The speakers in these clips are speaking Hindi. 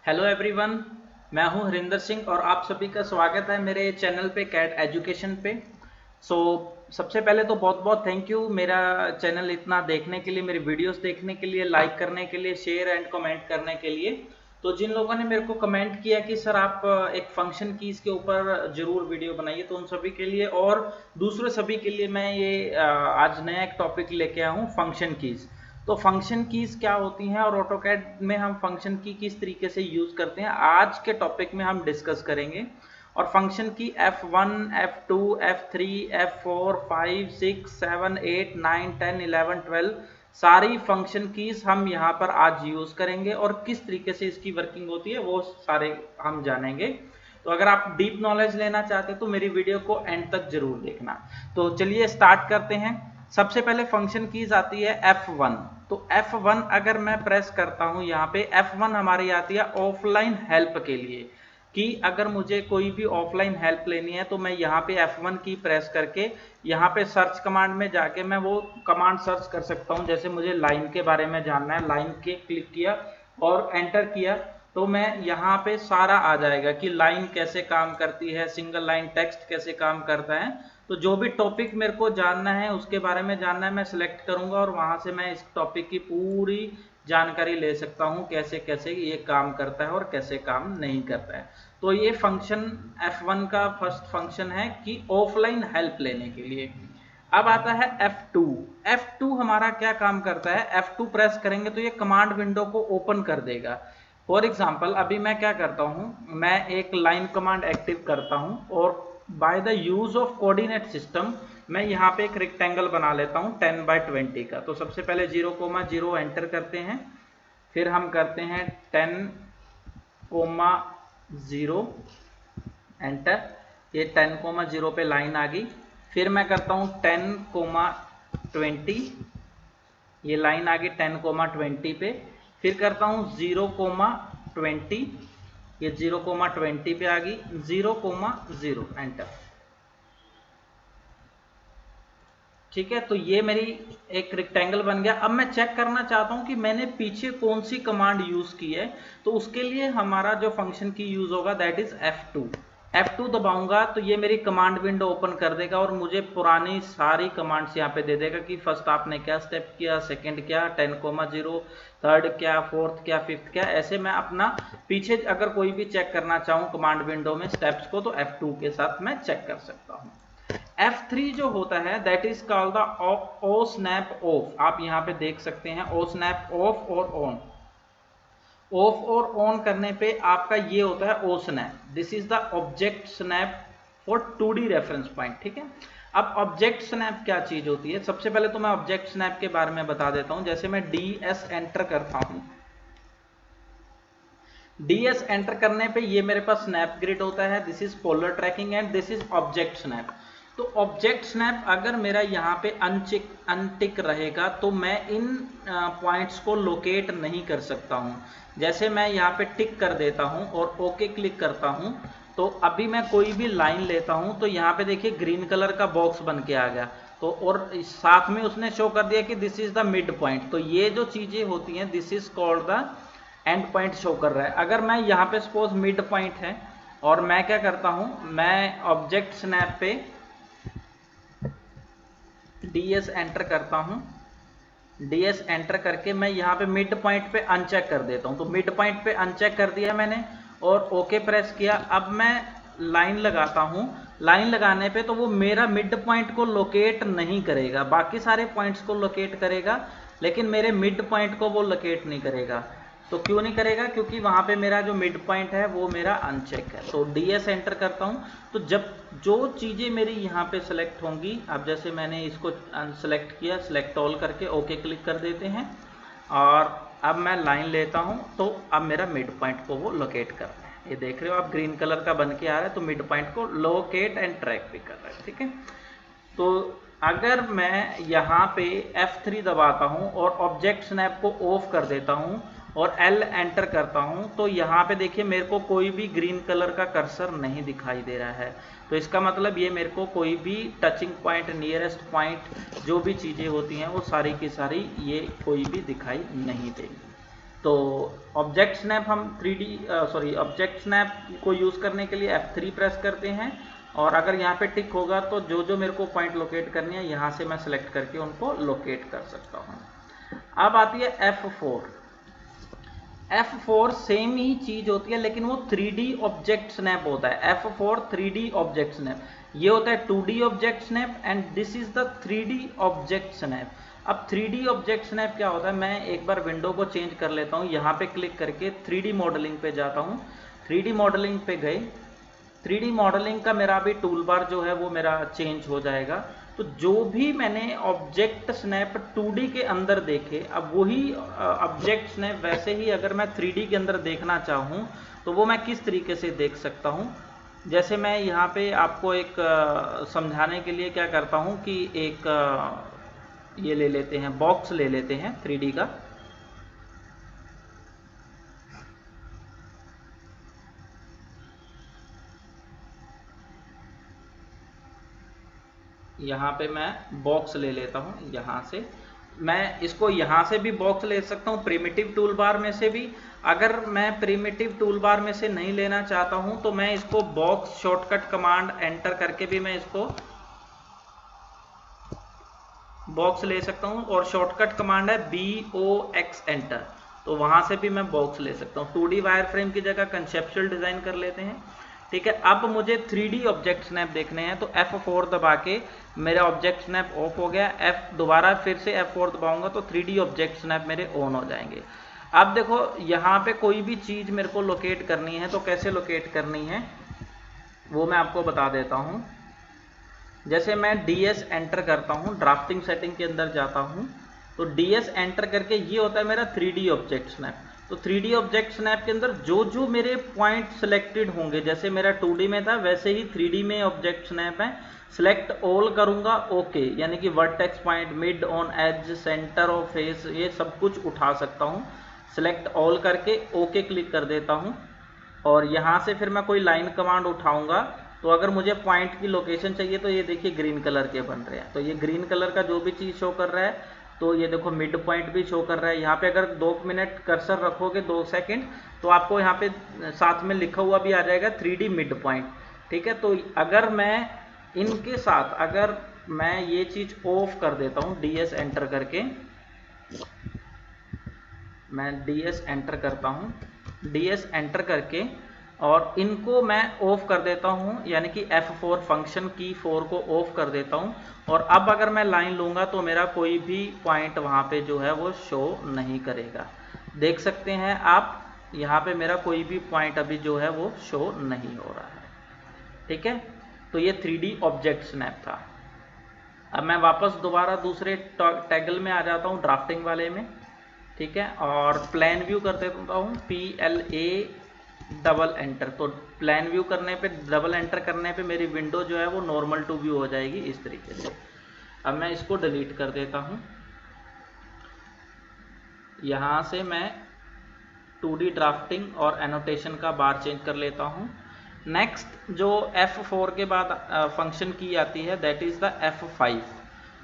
हेलो एवरीवन, मैं हूं हरिंदर सिंह और आप सभी का स्वागत है मेरे चैनल पे कैट एजुकेशन पे। सो सबसे पहले तो बहुत बहुत थैंक यू मेरा चैनल इतना देखने के लिए, मेरी वीडियोस देखने के लिए, लाइक करने के लिए, शेयर एंड कमेंट करने के लिए। तो जिन लोगों ने मेरे को कमेंट किया कि सर आप एक फंक्शन कीज के ऊपर जरूर वीडियो बनाइए, तो उन सभी के लिए और दूसरे सभी के लिए मैं ये आज नया एक टॉपिक लेके आया हूँ, फंक्शन कीज। तो फंक्शन कीज क्या होती हैं और ऑटोकैड में हम फंक्शन की किस तरीके से यूज करते हैं, आज के टॉपिक में हम डिस्कस करेंगे। और फंक्शन की F1, F2, F3, F4, 5, 6, 7, 8, 9, 10, 11, 12 सारी फंक्शन कीज हम यहाँ पर आज यूज करेंगे और किस तरीके से इसकी वर्किंग होती है वो सारे हम जानेंगे। तो अगर आप डीप नॉलेज लेना चाहते हैं तो मेरी वीडियो को एंड तक जरूर देखना। तो चलिए स्टार्ट करते हैं। सबसे पहले फंक्शन कीज आती है F1। तो F1 अगर मैं प्रेस करता हूं, यहाँ पे F1 हमारी आती है ऑफलाइन हेल्प के लिए, कि अगर मुझे कोई भी ऑफलाइन हेल्प लेनी है तो मैं यहाँ पे F1 की प्रेस करके यहाँ पे सर्च कमांड में जाके मैं वो कमांड सर्च कर सकता हूँ। जैसे मुझे लाइन के बारे में जानना है, लाइन के क्लिक किया और एंटर किया तो मैं यहाँ पे सारा आ जाएगा कि लाइन कैसे काम करती है, सिंगल लाइन टेक्स्ट कैसे काम करता है। तो जो भी टॉपिक मेरे को जानना है, उसके बारे में जानना है, मैं सिलेक्ट करूंगा और वहां से मैं इस टॉपिक की पूरी जानकारी ले सकता हूं, कैसे कैसे ये काम करता है और कैसे काम नहीं करता है। तो ये फंक्शन F1 का फर्स्ट फंक्शन है कि ऑफलाइन हेल्प लेने के लिए। अब आता है F2। F2 हमारा क्या काम करता है, F2 प्रेस करेंगे तो ये कमांड विंडो को ओपन कर देगा। फॉर एग्जाम्पल अभी मैं क्या करता हूं, मैं एक लाइन कमांड एक्टिव करता हूं और by the use of coordinate system मैं यहाँ पे एक रेक्टेंगल बना लेता हूँ 10x20 का। तो सबसे पहले 0,0 एंटर करते हैं, फिर हम करते हैं 10,0 एंटर। ये 10,0 पे लाइन आ गई। फिर मैं करता हूँ 10,20, ये लाइन आ गई 10,20 पे। फिर करता हूँ 0,20, ये 0,20 पे आ गई, 0,0 एंटर। ठीक है, तो ये मेरी एक रेक्टेंगल बन गया। अब मैं चेक करना चाहता हूं कि मैंने पीछे कौन सी कमांड यूज की है। तो उसके लिए हमारा जो फंक्शन की यूज होगा दैट इज F2। F2 दबाऊंगा तो ये मेरी कमांड विंडो ओपन कर देगा और मुझे पुरानी सारी कमांड्स यहाँ पे दे देगा कि फर्स्ट आपने क्या स्टेप किया, सेकंड क्या, 10,0, थर्ड क्या, फोर्थ क्या, फिफ्थ क्या। ऐसे मैं अपना पीछे अगर कोई भी चेक करना चाहूँ कमांड विंडो में स्टेप्स को, तो F2 के साथ मैं चेक कर सकता हूँ। F3 जो होता है that is called the O snap off. आप यहाँ पे देख सकते हैं ओ स्नैप ऑफ और ऑन। ऑफ और ऑन करने पे आपका ये होता है O snap. This is the object snap for 2D reference point. ठीक है, अब ऑब्जेक्ट स्नैप क्या चीज होती है, सबसे पहले तो मैं ऑब्जेक्ट स्नैप के बारे में बता देता हूं। जैसे मैं DS एंटर करता हूं, DS एंटर करने पे ये मेरे पास स्नैप ग्रिड होता है। This is polar tracking and this is object snap. तो ऑब्जेक्ट स्नैप अगर मेरा यहाँ पे अनटिक रहेगा तो मैं इन पॉइंट्स को लोकेट नहीं कर सकता हूँ। जैसे मैं यहाँ पे टिक कर देता हूँ और ओके क्लिक करता हूँ, तो अभी मैं कोई भी लाइन लेता हूँ तो यहाँ पे देखिए ग्रीन कलर का बॉक्स बन के आ गया। तो और साथ में उसने शो कर दिया कि this is the mid point. तो ये जो चीजें होती हैं this is called the end point show कर रहा है। अगर मैं यहाँ पे सपोज मिड पॉइंट है और मैं क्या करता हूँ, मैं ऑब्जेक्ट स्नैप पे DS एंटर करता हूँ, DS एंटर करके मैं यहाँ पे मिड पॉइंट पे अनचेक कर देता हूँ। तो मिड पॉइंट पे अनचेक कर दिया मैंने और ओके प्रेस किया। अब मैं लाइन लगाता हूँ, लाइन लगाने पे तो वो मेरा मिड पॉइंट को लोकेट नहीं करेगा, बाकी सारे पॉइंट्स को लोकेट करेगा लेकिन मेरे मिड पॉइंट को वो लोकेट नहीं करेगा। तो क्यों नहीं करेगा, क्योंकि वहां पे मेरा जो मिड पॉइंट है वो मेरा अनचेक है। तो DS एंटर करता हूं तो जब जो चीजें मेरी यहाँ पे सिलेक्ट होंगी, अब जैसे मैंने इसको सेलेक्ट किया, सिलेक्ट ऑल करके ओके क्लिक कर देते हैं और अब मैं लाइन लेता हूं तो अब मेरा मिड पॉइंट को वो लोकेट कर रहा है। ये देख रहे हो आप ग्रीन कलर का बन के आ रहा है, तो मिड पॉइंट को लोकेट एंड ट्रैक भी कर रहा है। ठीक है, तो अगर मैं यहाँ पे F3 दबाता हूँ और ऑब्जेक्ट स्नैप को ऑफ कर देता हूँ और L एंटर करता हूं तो यहाँ पे देखिए मेरे को कोई भी ग्रीन कलर का कर्सर नहीं दिखाई दे रहा है। तो इसका मतलब ये मेरे को कोई भी टचिंग पॉइंट, नियरेस्ट पॉइंट, जो भी चीजें होती हैं वो सारी की सारी ये कोई भी दिखाई नहीं देगी। तो ऑब्जेक्ट स्नैप हम ऑब्जेक्ट स्नैप को यूज़ करने के लिए F3 प्रेस करते हैं, और अगर यहाँ पे टिक होगा तो जो जो मेरे को पॉइंट लोकेट करनी है यहाँ से मैं सिलेक्ट करके उनको लोकेट कर सकता हूँ। अब आती है F4। F4 सेम ही चीज होती है, लेकिन वो 3D ऑब्जेक्ट स्नैप होता है। F4 3D ऑब्जेक्ट स्नैप, ये होता है 2D object snap, and this is the 3D object snap. अब 3D ऑब्जेक्ट स्नैप क्या होता है, मैं एक बार विंडो को चेंज कर लेता हूँ, यहाँ पे क्लिक करके 3D मॉडलिंग पे जाता हूँ। 3D मॉडलिंग पे गए, 3D मॉडलिंग का मेरा अभी टूल बार जो है वो मेरा चेंज हो जाएगा। तो जो भी मैंने ऑब्जेक्ट स्नैप 2D के अंदर देखे, अब वही ऑब्जेक्ट स्नैप वैसे ही अगर मैं 3D के अंदर देखना चाहूँ तो वो मैं किस तरीके से देख सकता हूँ। जैसे मैं यहाँ पे आपको एक समझाने के लिए क्या करता हूँ कि एक ये ले लेते हैं, बॉक्स ले लेते हैं 3D का। यहाँ पे मैं बॉक्स ले लेता हूँ, यहाँ से मैं इसको यहाँ से भी बॉक्स ले सकता हूँ, प्रिमिटिव टूल बार में से भी। अगर मैं प्रिमिटिव टूल बार में से नहीं लेना चाहता हूँ तो मैं इसको बॉक्स शॉर्टकट कमांड एंटर करके भी मैं इसको बॉक्स ले सकता हूँ, और शॉर्टकट कमांड है BOX एंटर, तो वहां से भी मैं बॉक्स ले सकता हूँ। 2D वायर फ्रेम की जगह कंसेप्चुअल डिजाइन कर लेते हैं। ठीक है, अब मुझे 3D ऑब्जेक्ट स्नैप देखने हैं तो F4 दबा के मेरा ऑब्जेक्ट स्नैप ऑफ हो गया। दोबारा फिर से F4 दबाऊंगा तो 3D ऑब्जेक्ट स्नैप मेरे ऑन हो जाएंगे। अब देखो यहाँ पे कोई भी चीज मेरे को लोकेट करनी है तो कैसे लोकेट करनी है वो मैं आपको बता देता हूँ। जैसे मैं DS एंटर करता हूँ, ड्राफ्टिंग सेटिंग के अंदर जाता हूँ, तो DS एंटर करके ये होता है मेरा 3D ऑब्जेक्ट स्नैप। तो 3D ऑब्जेक्ट स्नैप के अंदर जो जो मेरे पॉइंट सिलेक्टेड होंगे, जैसे मेरा 2D में था वैसे ही 3D में ऑब्जेक्ट स्नैप है, सिलेक्ट ऑल करूंगा ओके, यानी कि vertex point, mid, on edge, centre of face, ये सब कुछ उठा सकता हूँ। सिलेक्ट ऑल करके ओके क्लिक कर देता हूँ, और यहाँ से फिर मैं कोई लाइन कमांड उठाऊंगा तो अगर मुझे पॉइंट की लोकेशन चाहिए तो ये देखिए ग्रीन कलर के बन रहे हैं। तो ये ग्रीन कलर का जो भी चीज शो कर रहा है, तो ये देखो मिड पॉइंट भी शो कर रहा है। यहाँ पे अगर 2 मिनट कर्सर रखोगे 2 सेकंड तो आपको यहाँ पे साथ में लिखा हुआ भी आ जाएगा 3D मिड पॉइंट। ठीक है, तो अगर मैं इनके साथ अगर मैं ये चीज ऑफ कर देता हूँ, DS एंटर करके, मैं DS एंटर करता हूँ, DS एंटर करके और इनको मैं ऑफ कर देता हूं, यानी कि F4 फंक्शन की 4 को ऑफ कर देता हूं। और अब अगर मैं लाइन लूंगा तो मेरा कोई भी पॉइंट वहां पे जो है वो शो नहीं करेगा। देख सकते हैं आप, यहाँ पे मेरा कोई भी पॉइंट अभी जो है वो शो नहीं हो रहा है। ठीक है, तो ये 3D ऑब्जेक्ट स्नैप था। अब मैं वापस दोबारा दूसरे टैगल में आ जाता हूँ, ड्राफ्टिंग वाले में। ठीक है, और प्लान व्यू कर देता हूँ, PLA डबल एंटर। तो प्लान व्यू करने पे, डबल एंटर करने पे मेरी विंडो जो है वो नॉर्मल टू व्यू हो जाएगी इस तरीके से। अब मैं इसको डिलीट कर देता हूं। यहां से मैं 2D ड्राफ्टिंग और एनोटेशन का बार चेंज कर लेता हूं। नेक्स्ट जो F4 के बाद फंक्शन की आती है दैट इज द F5।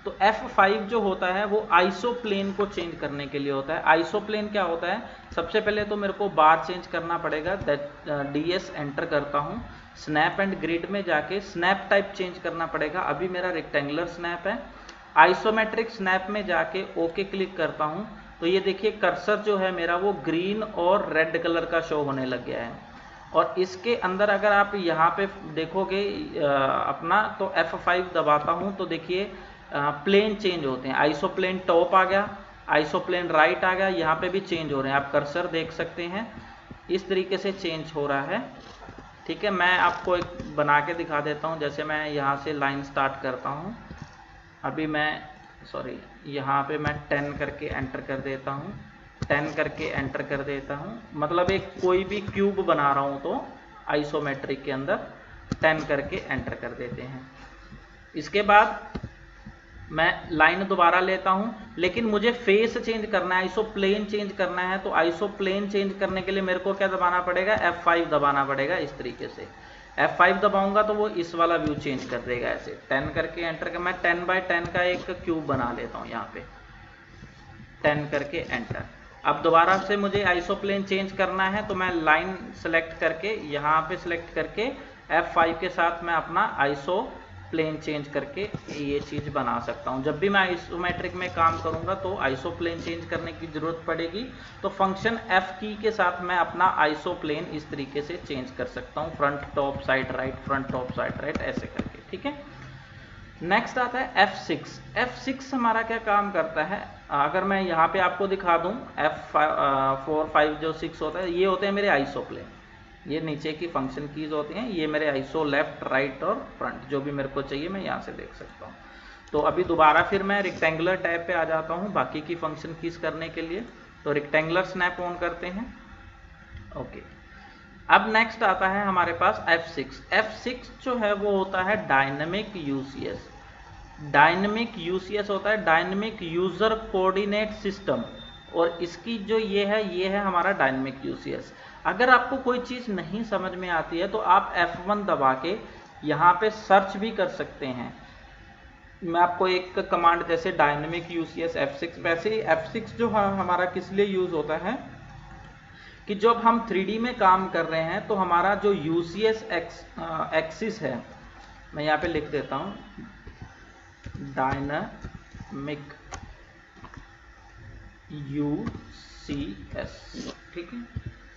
तो F5 जो होता है वो आइसोप्लेन को चेंज करने के लिए होता है। आइसोप्लेन क्या होता है, सबसे पहले तो मेरे को बार चेंज करना पड़ेगा। DS एंटर करता हूँ, स्नैप एंड ग्रिड में जाके स्नैप टाइप चेंज करना पड़ेगा। अभी मेरा रेक्टेंगुलर स्नैप है। आइसोमेट्रिक स्नैप में जाके ओके क्लिक करता हूँ, तो ये देखिए कर्सर जो है मेरा वो ग्रीन और रेड कलर का शो होने लग गया है। और इसके अंदर अगर आप यहाँ पे देखोगे अपना, तो F5 दबाता हूँ तो देखिए प्लेन चेंज होते हैं। आइसोप्लेन टॉप आ गया, आइसोप्लेन राइट आ गया, यहाँ पे भी चेंज हो रहे हैं। आप कर्सर देख सकते हैं, इस तरीके से चेंज हो रहा है। ठीक है, मैं आपको एक बना के दिखा देता हूँ। जैसे मैं यहाँ से लाइन स्टार्ट करता हूँ, अभी मैं यहाँ पे मैं 10 करके एंटर कर देता हूँ, 10 करके एंटर कर देता हूँ। मतलब एक कोई भी क्यूब बना रहा हूँ तो आइसोमेट्रिक के अंदर 10 करके एंटर कर देते हैं। इसके बाद मैं लाइन दोबारा लेता हूं, लेकिन मुझे फेस चेंज करना है, आइसोप्लेन चेंज करना है। तो आइसोप्लेन चेंज करने के लिए मेरे को क्या दबाना पड़ेगा, F5 दबाना पड़ेगा। इस तरीके से F5 दबाऊंगा तो वो इस वाला व्यू चेंज कर देगा। ऐसे 10 करके एंटर कर, मैं 10 बाय 10 का एक क्यूब बना लेता हूं, यहाँ पे 10 करके एंटर। अब दोबारा से मुझे आइसो प्लेन चेंज करना है, तो मैं लाइन सेलेक्ट करके यहाँ पे सेलेक्ट करके F5 के साथ मैं अपना आइसो प्लेन चेंज करके ये चीज़ बना सकता हूँ। जब भी मैं आइसोमेट्रिक में काम करूँगा तो आइसो प्लेन चेंज करने की ज़रूरत पड़ेगी, तो फंक्शन F की के साथ मैं अपना आइसो प्लेन इस तरीके से चेंज कर सकता हूँ, front top side right, front top side right, ऐसे करके। ठीक है, नेक्स्ट आता है F6। F6 हमारा क्या काम करता है, अगर मैं यहाँ पे आपको दिखा दूँ, F4 5 जो 6 होता है, ये होते हैं मेरे आइसो प्लेन, ये नीचे की फंक्शन कीज होती हैं, ये मेरे आइसो लेफ्ट राइट और फ्रंट, जो भी मेरे को चाहिए मैं यहाँ से देख सकता हूँ। तो अभी दोबारा फिर मैं रेक्टेंगुलर टैब पे आ जाता हूँ बाकी की फंक्शन कीज करने के लिए। तो रेक्टेंगुलर स्नैप ऑन करते हैं। ओके, अब नेक्स्ट आता है हमारे पास F6। F6 जो है वो होता है डायनेमिक यूसीएस। डायनेमिक यूसीएस होता है डायनेमिक यूजर कोऑर्डिनेट सिस्टम, और इसकी जो ये है हमारा डायनेमिक यूसीएस। अगर आपको कोई चीज़ नहीं समझ में आती है तो आप F1 दबा के यहाँ पे सर्च भी कर सकते हैं। मैं आपको एक कमांड जैसे डायनेमिक यूसीएस F6, वैसे ही F6 जो हमारा किस लिए यूज़ होता है कि जब हम 3D में काम कर रहे हैं तो हमारा जो यूसीएस एक्सिस है, मैं यहाँ पे लिख देता हूँ डायनामिक यूसीएस। ठीक है,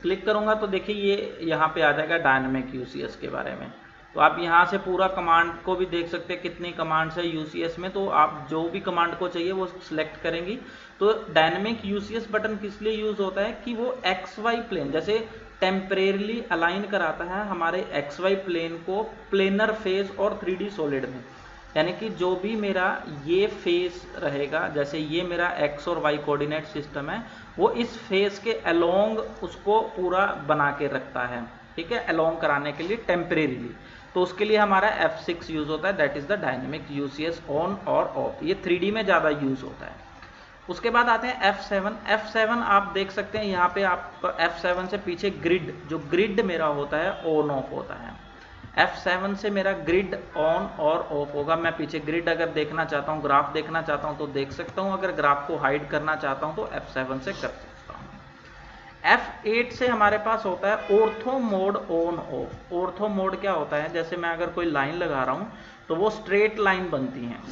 क्लिक करूंगा तो देखिए ये यहाँ पे आ जाएगा डायनामिक यूसीएस के बारे में। तो आप यहाँ से पूरा कमांड को भी देख सकते हैं, कितनी कमांड्स है यूसीएस में, तो आप जो भी कमांड को चाहिए वो सिलेक्ट करेंगी। तो डायनामिक यूसीएस बटन किस लिए यूज होता है कि वो XY प्लेन जैसे टेम्परेरली अलाइन कराता है हमारे XY प्लेन को प्लेनर फेस और 3D सॉलिड में। यानी कि जो भी मेरा ये फेस रहेगा, जैसे ये मेरा x और y कोऑर्डिनेट सिस्टम है, वो इस फेस के अलोंग उसको पूरा बना के रखता है। ठीक है, अलोंग कराने के लिए टेम्परेरीली, तो उसके लिए हमारा F6 यूज होता है, that is the dynamic UCS on और ऑफ। ये 3D में ज़्यादा यूज होता है। उसके बाद आते हैं F7। F7 आप देख सकते हैं यहाँ पे आपका F7 से पीछे ग्रिड, जो ग्रिड मेरा होता है ऑन ऑफ होता है। F7 से मेरा ग्रिड ऑन और ऑफ होगा। मैं पीछे ग्रिड अगर देखना चाहता हूँ, ग्राफ देखना चाहता हूँ तो देख सकता हूँ, अगर ग्राफ को हाइड करना चाहता हूँ तो F7 से कर सकता हूँ। F8 से हमारे पास होता है ortho mode on off. Ortho mode क्या होता है, जैसे मैं अगर कोई लाइन लगा रहा हूँ तो वो स्ट्रेट लाइन बनती हैं।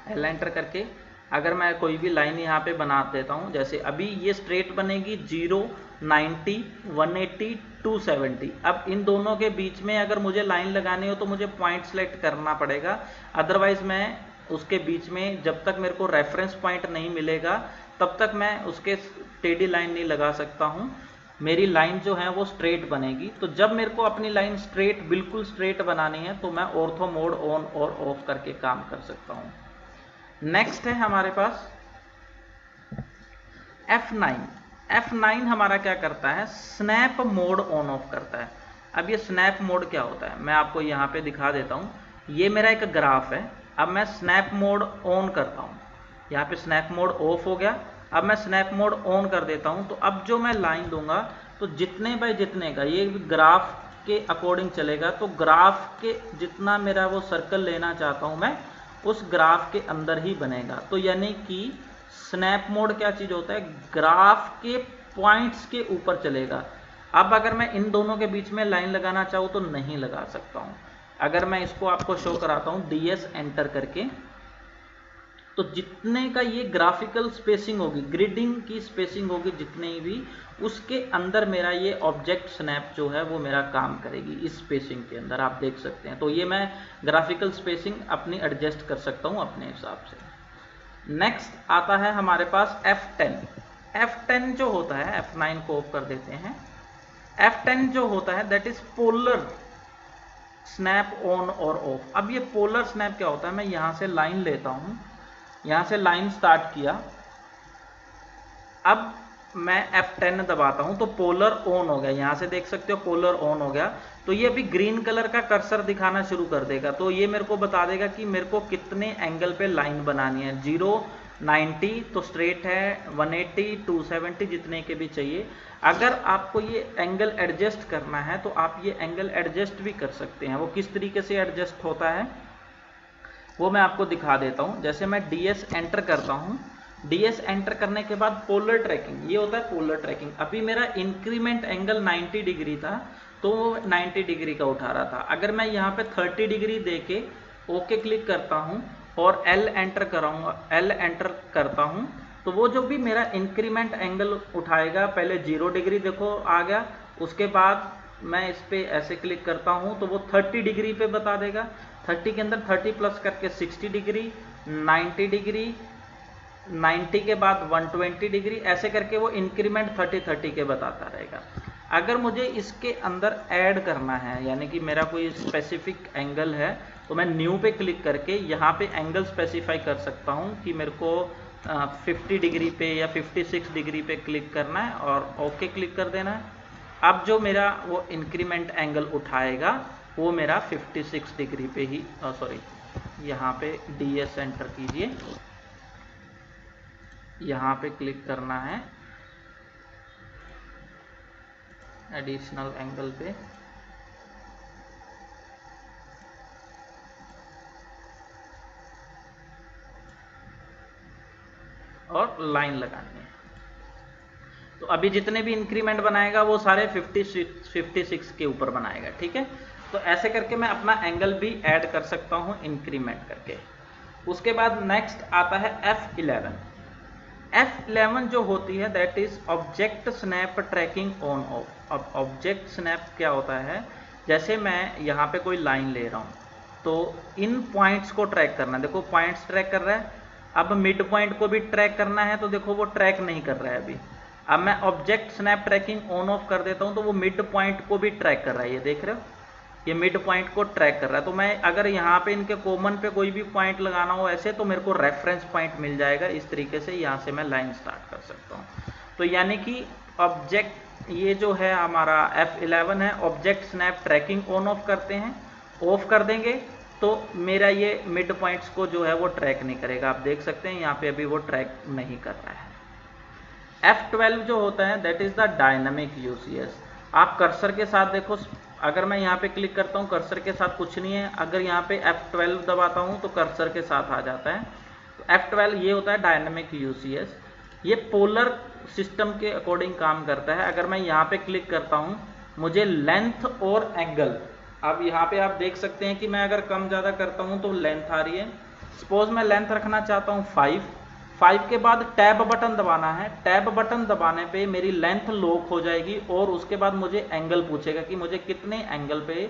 एल एंटर करके अगर मैं कोई भी लाइन यहाँ पे बना देता हूँ, जैसे अभी ये स्ट्रेट बनेगी 0, 90, 180, 270। अब इन दोनों के बीच में अगर मुझे लाइन लगानी हो तो मुझे पॉइंट सेलेक्ट करना पड़ेगा, अदरवाइज मैं उसके बीच में जब तक मेरे को रेफरेंस पॉइंट नहीं मिलेगा तब तक मैं उसके टेढ़ी लाइन नहीं लगा सकता हूँ। मेरी लाइन जो है वो स्ट्रेट बनेगी। तो जब मेरे को अपनी लाइन स्ट्रेट, बिल्कुल स्ट्रेट बनानी है तो मैं ऑर्थो मोड ऑन और ऑफ करके काम कर सकता हूँ। नेक्स्ट है हमारे पास F9। F9 हमारा क्या करता है, स्नैप मोड ऑन ऑफ करता है। अब ये स्नैप मोड क्या होता है मैं आपको यहाँ पे दिखा देता हूँ। ये मेरा एक ग्राफ है, अब मैं स्नैप मोड ऑन करता हूँ, यहाँ पे स्नैप मोड ऑफ हो गया। अब मैं स्नैप मोड ऑन कर देता हूँ, तो अब जो मैं लाइन दूंगा तो जितने बाय जितने का ये ग्राफ के अकॉर्डिंग चलेगा। तो ग्राफ के जितना मेरा वो सर्कल लेना चाहता हूँ मैं, उस ग्राफ के अंदर ही बनेगा। तो यानी कि स्नैप मोड क्या चीज होता है, ग्राफ के पॉइंट्स के ऊपर चलेगा। अब अगर मैं इन दोनों के बीच में लाइन लगाना चाहूँ तो नहीं लगा सकता हूँ। अगर मैं इसको आपको शो कराता हूँ DS एंटर करके, तो जितने का ये ग्राफिकल स्पेसिंग होगी, ग्रिडिंग की स्पेसिंग होगी जितने भी, उसके अंदर मेरा ये ऑब्जेक्ट स्नैप जो है वो मेरा काम करेगी इस स्पेसिंग के अंदर, आप देख सकते हैं। तो ये मैं ग्राफिकल स्पेसिंग अपनी एडजस्ट कर सकता हूँ अपने हिसाब से। नेक्स्ट आता है हमारे पास F10। F10 जो होता है, F9 को ऑफ कर देते हैं। F10 जो होता है that is polar snap on और ऑफ। अब ये पोलर स्नैप क्या होता है, मैं यहाँ से लाइन लेता हूँ, यहाँ से लाइन स्टार्ट किया, अब मैं F10 दबाता हूँ तो पोलर ऑन हो गया। यहाँ से देख सकते हो पोलर ऑन हो गया। तो ये अभी ग्रीन कलर का कर्सर दिखाना शुरू कर देगा, तो ये मेरे को बता देगा कि मेरे को कितने एंगल पे लाइन बनानी है। 0, 90 तो स्ट्रेट है, 180, 270 जितने के भी चाहिए। अगर आपको ये एंगल एडजस्ट करना है तो आप ये एंगल एडजस्ट भी कर सकते हैं। वो किस तरीके से एडजस्ट होता है वो मैं आपको दिखा देता हूँ। जैसे मैं DS एंटर करता हूँ, DS एंटर करने के बाद पोलर ट्रैकिंग, ये होता है पोलर ट्रैकिंग। अभी मेरा इंक्रीमेंट एंगल 90 डिग्री था तो 90 डिग्री का उठा रहा था। अगर मैं यहाँ पे 30 डिग्री दे के ओके क्लिक करता हूँ और L एंटर कराऊंगा, L एंटर करता हूँ, तो वो जो भी मेरा इंक्रीमेंट एंगल उठाएगा, पहले 0 डिग्री देखो आ गया, उसके बाद मैं इस पे ऐसे क्लिक करता हूँ तो वो 30 डिग्री पे बता देगा। 30 के अंदर 30 प्लस करके 60 डिग्री, 90 डिग्री, 90 के बाद 120 डिग्री, ऐसे करके वो इंक्रीमेंट 30 के बताता रहेगा। अगर मुझे इसके अंदर ऐड करना है, यानी कि मेरा कोई स्पेसिफिक एंगल है, तो मैं न्यू पे क्लिक करके यहाँ पे एंगल स्पेसिफाई कर सकता हूँ कि मेरे को 50 डिग्री पे या 56 डिग्री पे क्लिक करना है और ओके क्लिक कर देना है। अब जो मेरा वो इंक्रीमेंट एंगल उठाएगा वो मेरा 56 डिग्री पे ही, सॉरी यहाँ पे DS एंटर कीजिए, यहाँ पे क्लिक करना है एडिशनल एंगल पे, और लाइन लगानी है। तो अभी जितने भी इंक्रीमेंट बनाएगा वो सारे 56 के ऊपर बनाएगा, ठीक है। तो ऐसे करके मैं अपना एंगल भी ऐड कर सकता हूँ इंक्रीमेंट करके। उसके बाद नेक्स्ट आता है F11। F11 जो होती है that is object snap tracking on off. अब ऑब्जेक्ट स्नैप क्या होता है, जैसे मैं यहाँ पे कोई लाइन ले रहा हूँ तो इन पॉइंट्स को ट्रैक करना, देखो पॉइंट्स ट्रैक कर रहा है। अब मिड पॉइंट को भी ट्रैक करना है तो देखो वो ट्रैक नहीं कर रहा है अभी। अब मैं object snap tracking on off कर देता हूँ तो वो मिड पॉइंट को भी ट्रैक कर रहा है, ये देख रहे हो, ये मिड पॉइंट को ट्रैक कर रहा है। तो मैं अगर यहाँ पे इनके कॉमन पे कोई भी पॉइंट लगाना हो ऐसे, तो मेरे को रेफरेंस पॉइंट मिल जाएगा। इस तरीके से यहाँ से मैं लाइन स्टार्ट कर सकता हूँ। तो यानी कि ऑब्जेक्ट, ये जो है हमारा F11 है, object snap tracking on off करते हैं, ऑफ कर देंगे तो मेरा ये मिड पॉइंट्स को जो है वो ट्रैक नहीं करेगा। आप देख सकते हैं यहाँ पे अभी वो ट्रैक नहीं कर रहा है। F12 जो होता है that is the dynamic UCS. आप कर्सर के साथ देखो, अगर मैं यहाँ पे क्लिक करता हूँ कर्सर के साथ कुछ नहीं है, अगर यहाँ पे F12 दबाता हूँ तो कर्सर के साथ आ जाता है। तो F12 ये होता है डायनामिक यूसीएस, ये पोलर सिस्टम के अकॉर्डिंग काम करता है। अगर मैं यहाँ पे क्लिक करता हूँ, मुझे लेंथ और एंगल, अब यहाँ पे आप देख सकते हैं कि मैं अगर कम ज़्यादा करता हूँ तो लेंथ आ रही है। सपोज मैं लेंथ रखना चाहता हूँ 5 के बाद टैब बटन दबाना है। टैब बटन दबाने पे मेरी लेंथ लॉक हो जाएगी और उसके बाद मुझे एंगल पूछेगा कि मुझे कितने एंगल पे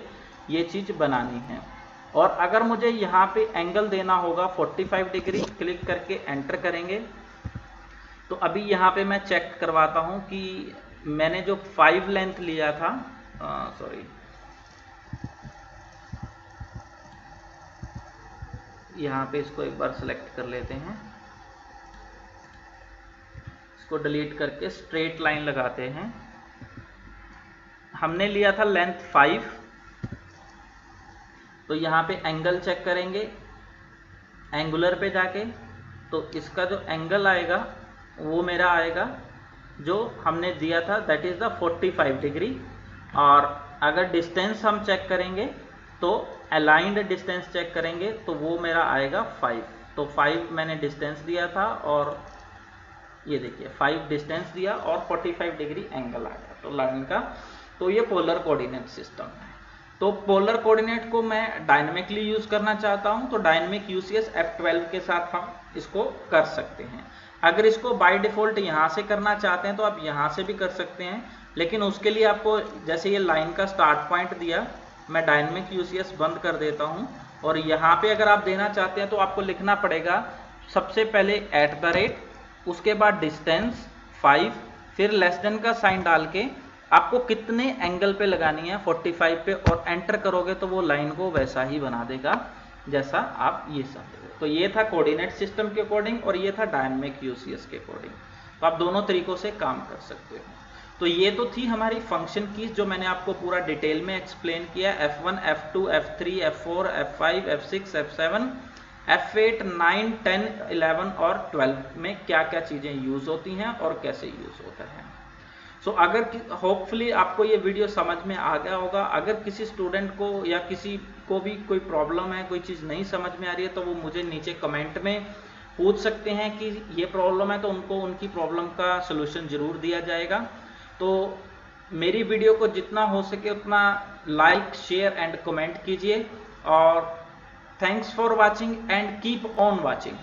ये चीज़ बनानी है। और अगर मुझे यहाँ पे एंगल देना होगा 45 डिग्री, क्लिक करके एंटर करेंगे तो अभी यहाँ पे मैं चेक करवाता हूँ कि मैंने जो 5 लेंथ लिया था, सॉरी यहाँ पे इसको एक बार सेलेक्ट कर लेते हैं, इसको डिलीट करके स्ट्रेट लाइन लगाते हैं। हमने लिया था लेंथ 5, तो यहाँ पे एंगल चेक करेंगे, एंगुलर पे जाके तो इसका जो एंगल आएगा वो मेरा आएगा जो हमने दिया था दैट इज द 45 डिग्री। और अगर डिस्टेंस हम चेक करेंगे तो अलाइंड डिस्टेंस चेक करेंगे तो वो मेरा आएगा 5। तो 5 मैंने डिस्टेंस दिया था और ये देखिए 5 डिस्टेंस दिया और 45 डिग्री एंगल आ गया तो लाइन का। तो ये पोलर कोऑर्डिनेट सिस्टम है। तो पोलर कोऑर्डिनेट को मैं डायनेमिकली यूज करना चाहता हूं तो डायनेमिक यूसीएस F12 के साथ हम इसको कर सकते हैं। अगर इसको बाय डिफॉल्ट यहाँ से करना चाहते हैं तो आप यहाँ से भी कर सकते हैं, लेकिन उसके लिए आपको, जैसे ये लाइन का स्टार्ट पॉइंट दिया, मैं डायनेमिक यूसीएस बंद कर देता हूँ और यहाँ पे अगर आप देना चाहते हैं तो आपको लिखना पड़ेगा सबसे पहले @ उसके बाद डिस्टेंस 5, फिर लेस देन का साइन डाल के आपको कितने एंगल पे लगानी है 45 पे, और एंटर करोगे तो वो लाइन को वैसा ही बना देगा जैसा आप ये समझे। तो ये था कोऑर्डिनेट सिस्टम के अकॉर्डिंग और ये था डायनेमिक यूसीएस के अकॉर्डिंग। तो आप दोनों तरीकों से काम कर सकते हो। तो ये तो थी हमारी फंक्शन कीज जो मैंने आपको पूरा डिटेल में एक्सप्लेन किया। F1, F2, F3, F4, F5, F6, F7, F8, 9, 10, 11 और 12 में क्या क्या चीज़ें यूज़ होती हैं और कैसे यूज़ होता है। सो अगर होपफुली आपको ये वीडियो समझ में आ गया होगा। अगर किसी स्टूडेंट को या किसी को भी कोई प्रॉब्लम है, कोई चीज़ नहीं समझ में आ रही है, तो वो मुझे नीचे कमेंट में पूछ सकते हैं कि ये प्रॉब्लम है, तो उनको उनकी प्रॉब्लम का सलूशन ज़रूर दिया जाएगा। तो मेरी वीडियो को जितना हो सके उतना लाइक, शेयर एंड कमेंट कीजिए। और thanks for watching and keep on watching.